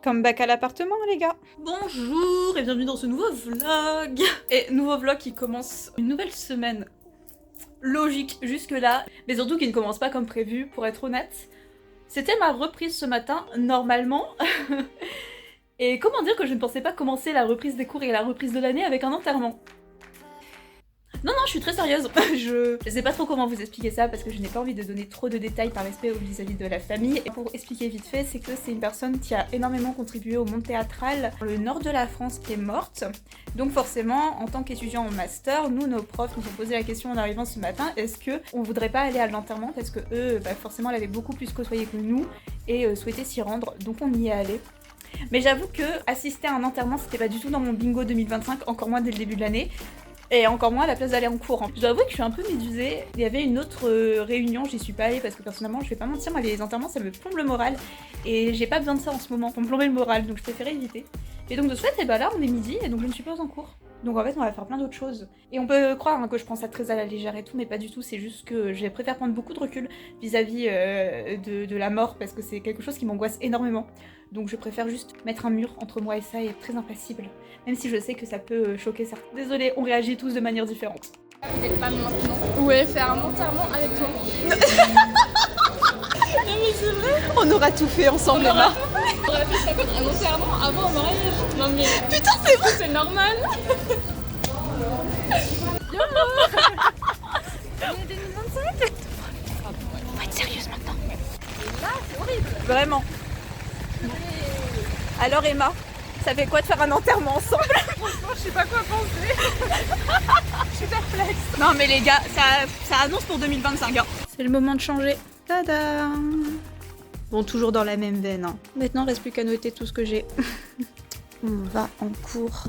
Come back à l'appartement les gars. Bonjour et bienvenue dans ce nouveau vlog. Et nouveau vlog qui commence une nouvelle semaine. Logique jusque là, mais surtout qui ne commence pas comme prévu pour être honnête. C'était ma reprise ce matin, normalement. Et comment dire que je ne pensais pas commencer la reprise des cours et la reprise de l'année avec un enterrement. Non, je suis très sérieuse. Je sais pas trop comment vous expliquer ça parce que je n'ai pas envie de donner trop de détails par respect vis-à-vis de la famille. Et pour expliquer vite fait, c'est que c'est une personne qui a énormément contribué au monde théâtral dans le nord de la France qui est morte. Donc forcément, en tant qu'étudiant en master, nous, nos profs nous ont posé la question en arrivant ce matin, est-ce que on voudrait pas aller à l'enterrement parce que eux, forcément, l'avaient beaucoup plus côtoyé que nous et souhaitaient s'y rendre. Donc on y est allé. Mais j'avoue que assister à un enterrement, c'était pas du tout dans mon bingo 2025, encore moins dès le début de l'année. Et encore moins à la place d'aller en cours. Je dois avouer que je suis un peu médusée. Il y avait une autre réunion, j'y suis pas allée parce que personnellement, je vais pas mentir, moi les enterrements ça me plombe le moral. Et j'ai pas besoin de ça en ce moment pour me plomber le moral, donc je préférais éviter. Et donc de ce fait, et bah là on est midi et donc je ne suis pas en cours. Donc en fait on va faire plein d'autres choses. Et on peut croire que je prends ça très à la légère et tout, mais pas du tout, c'est juste que je préfère prendre beaucoup de recul vis-à-vis de la mort parce que c'est quelque chose qui m'angoisse énormément. Donc je préfère juste mettre un mur entre moi et ça et être très impassible. Même si je sais que ça peut choquer certains. Désolée, on réagit tous de manière différente. Peut-être pas maintenant. Ouais, faire un enterrement avec toi. Non mais c'est vrai. On aura tout fait ensemble Emma. On aurait fait un enterrement avant un mariage. Non mais Putain c'est vrai. c'est normal. Yo. On est 2025. On va être sérieuse maintenant. Là c'est horrible. Vraiment. Alors Emma, ça fait quoi de faire un enterrement ensemble? Franchement je sais pas quoi penser. Je suis perplexe. Non mais les gars, ça annonce pour 2025 hein. C'est le moment de changer. Tada. Bon, toujours dans la même veine hein. Maintenant, reste plus qu'à noter tout ce que j'ai. On va en cours.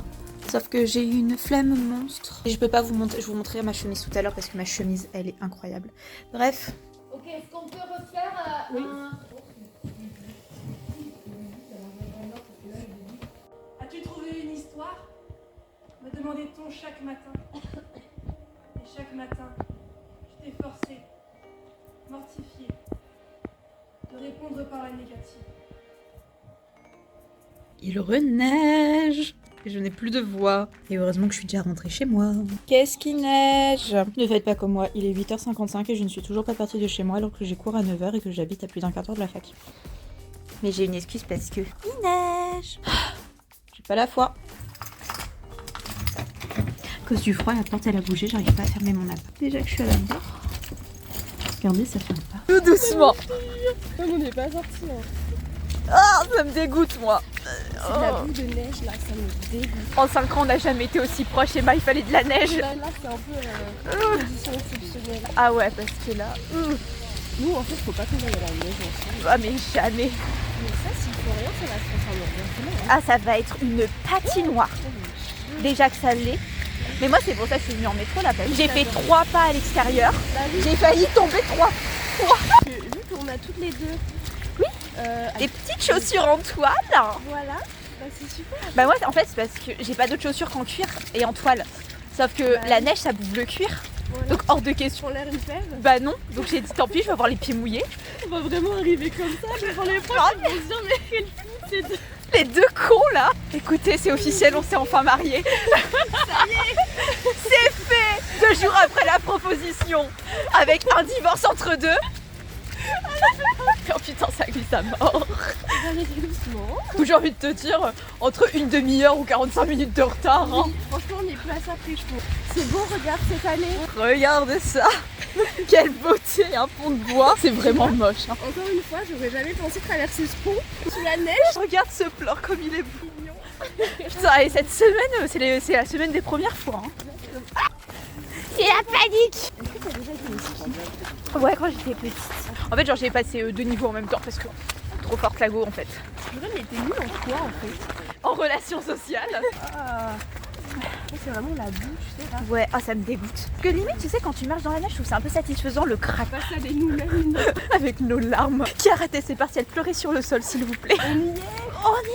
Sauf que j'ai eu une flemme monstre. Et je peux pas vous montrer, je vous montrerai ma chemise tout à l'heure parce que ma chemise, elle est incroyable. Bref. Ok, est-ce qu'on peut refaire un... As-tu trouvé une histoire? Me demandait-on chaque matin. Et chaque matin, je t'ai forcé, mortifié, de répondre par la négative. Il reneige. Et je n'ai plus de voix. Et heureusement que je suis déjà rentrée chez moi. Qu'est-ce qui neige? Ne faites pas comme moi, il est 8h55 et je ne suis toujours pas partie de chez moi alors que j'ai cours à 9h et que j'habite à plus d'un quart d'heure de la fac. Mais j'ai une excuse parce que il neige. J'ai pas la foi. À cause du froid, la porte elle a bougé, j'arrive pas à fermer mon appart. Déjà que je suis à l'intérieur. Regardez, ça ferme pas. Tout doucement. On n'est pas sortis. Ah, ça me dégoûte moi. C'est de la boue de neige là, ça me dégoûte. En 5 ans, on n'a jamais été aussi proche. Emma, il fallait de la neige. Là c'est un peu une condition exceptionnelle. Ah ouais, parce que là... Nous en fait faut pas qu'on aille à la neige ensemble. Ah mais jamais. Mais ça s'il faut rien ça va se transformer en bien. Ah, ça va être une patinoire. Déjà que ça l'est. Mais moi, c'est pour ça que je suis venue en métro là. J'ai fait 3 pas à l'extérieur. Bah oui. J'ai failli tomber 3 fois. Vu qu'on a toutes les deux. Oui. Des Des petites chaussures en toile. Voilà. Bah c'est super. Bah moi, en fait, c'est parce que j'ai pas d'autres chaussures qu'en cuir et en toile. Sauf que Bah la oui. neige, ça bouffe le cuir. Voilà. Donc hors de question. Pour l'air une fève. Bah non. Donc j'ai dit tant pis, je vais avoir les pieds mouillés. On va vraiment arriver comme ça devant les profs. Ils vont se dire mais quel fou c'est de... Les deux cons là. Écoutez, c'est officiel, on s'est enfin mariés. Ça y est. C'est fait. 2 jours après la proposition, avec un divorce entre deux. Oh putain, ça glisse à mort. Allez doucement. Ou j'ai envie de te dire, entre une demi-heure ou 45 minutes de retard. Hein. Oui, franchement on est plus à ça après je trouve. C'est beau, regarde cette année. Regarde ça. Quelle beauté, un pont de bois. C'est vraiment moche. Hein. Encore une fois, j'aurais jamais pensé traverser ce pont sous la neige. Regarde ce plan comme il est mignon. Putain, et cette semaine, c'est la semaine des premières fois. Hein. C'est la panique. Est-ce que t'as déjà été au ski? Ouais, quand j'étais petite. En fait, genre j'ai passé 2 niveaux en même temps parce que trop forte la go en fait. Je mais t'es nulle en quoi en fait? En relation sociale. Ah. C'est vraiment la boue, tu sais là. Ouais, ah ça me dégoûte. Parce que limite, tu sais, quand tu marches dans la neige, je trouve c'est un peu satisfaisant le crack. Passe à des nous-mêmes. Avec nos larmes. Qui a raté ses partiels? Pleurez sur le sol, s'il vous plaît. On y est. On y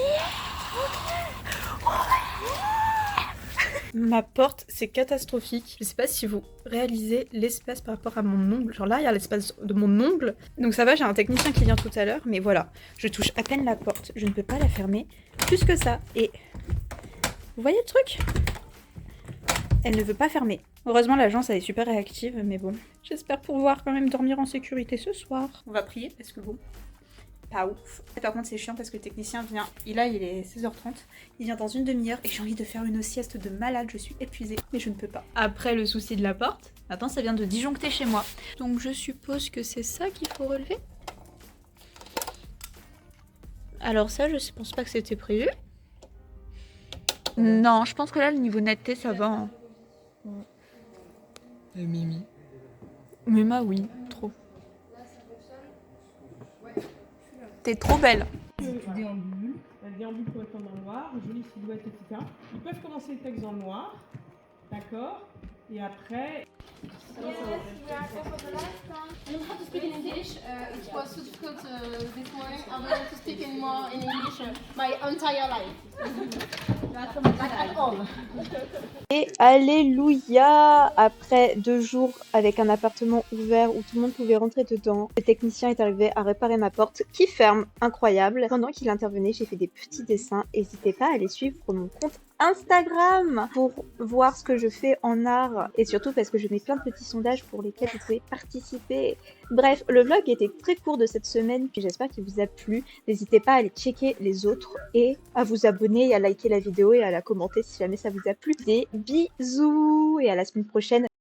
est. Ma porte, c'est catastrophique. Je sais pas si vous réalisez l'espace par rapport à mon ongle. Genre là, il y a l'espace de mon ongle. Donc ça va, j'ai un technicien qui vient tout à l'heure. Mais voilà, je touche à peine la porte. Je ne peux pas la fermer plus que ça. Et vous voyez le truc? Elle ne veut pas fermer. Heureusement, l'agence, elle est super réactive. Mais bon, j'espère pouvoir quand même dormir en sécurité ce soir. On va prier parce que bon... pas ouf. Par contre c'est chiant parce que le technicien vient, il est 16h30, il vient dans une demi-heure et j'ai envie de faire une sieste de malade, je suis épuisée, mais je ne peux pas. Après le souci de la porte, maintenant ça vient de disjoncter chez moi. Donc je suppose que c'est ça qu'il faut relever. Alors ça, je pense pas que c'était prévu. Non, je pense que là le niveau netteté ça va. Hein. Et Mimi. Mima oui, trop. T'es trop belle. Déambule. La déambule correspond dans le noir, jolie silhouette, etc. Ils peuvent commencer le texte dans le noir. D'accord. Et après. Yes, we are here for the last time. I don't have to speak in English. It was so difficult this morning. I wanted to speak in more in English my entire life. Not at all. Et alléluia! Après 2 jours avec un appartement ouvert où tout le monde pouvait rentrer dedans, le technicien est arrivé à réparer ma porte qui ferme, incroyable. Pendant qu'il intervenait, j'ai fait des petits dessins. N'hésitez pas à aller suivre mon compte Instagram pour voir ce que je fais en art et surtout parce que je mets plein de petits sondages pour lesquels vous pouvez participer. Bref, le vlog était très court de cette semaine, puis j'espère qu'il vous a plu. N'hésitez pas à aller checker les autres et à vous abonner et à liker la vidéo et à la commenter si jamais ça vous a plu. Des bisous et à la semaine prochaine.